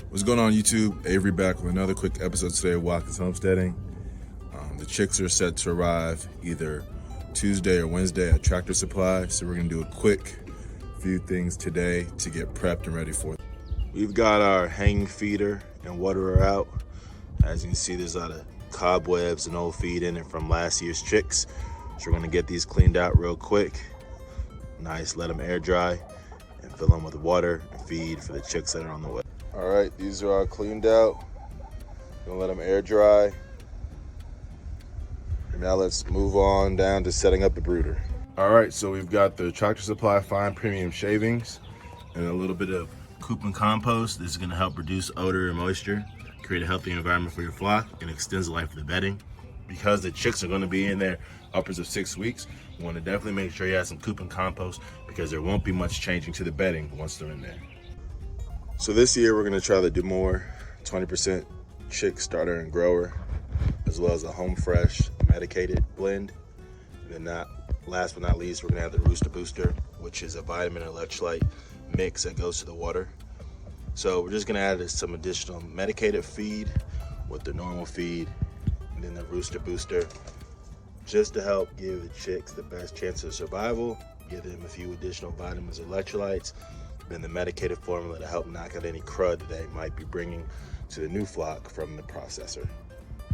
What's going on YouTube? Avery back with another quick episode today of Watkins Homesteading. The chicks are set to arrive either Tuesday or Wednesday at Tractor Supply, so we're gonna do a quick few things today to get prepped and ready for them. We've got our hanging feeder and waterer out. As you can see, there's a lot of cobwebs and old feed in it from last year's chicks. So we're gonna get these cleaned out real quick. Nice, let them air dry and fill them with water and feed for the chicks that are on the way. All right, these are all cleaned out. Gonna let them air dry. And now let's move on down to setting up the brooder. All right, so we've got the Tractor Supply Fine Premium Shavings and a little bit of coop and compost. This is gonna help reduce odor and moisture, create a healthy environment for your flock, and extends the life of the bedding. Because the chicks are gonna be in there upwards of 6 weeks, you wanna definitely make sure you have some coop and compost because there won't be much changing to the bedding once they're in there. So this year we're gonna try to do more 20% chick starter and grower, as well as a home fresh medicated blend. And then last but not least, we're gonna have the rooster booster, which is a vitamin and electrolyte mix that goes to the water. So we're just gonna add some additional medicated feed with the normal feed, and then the rooster booster, just to help give the chicks the best chance of survival, give them a few additional vitamins and electrolytes, then the medicated formula to help knock out any crud that they might be bringing to the new flock from the processor,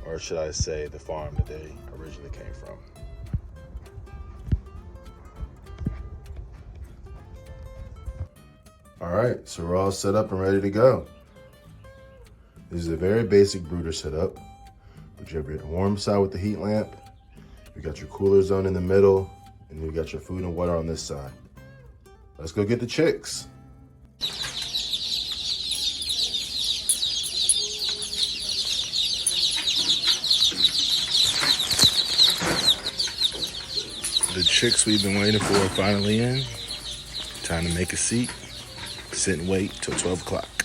or should I say the farm that they originally came from. All right, so we're all set up and ready to go. This is a very basic brooder setup, but you have your warm side with the heat lamp, you got your cooler zone in the middle, and you got your food and water on this side. Let's go get the chicks. The chicks we've been waiting for are finally in. Time to make a seat, sit and wait till 12 o'clock.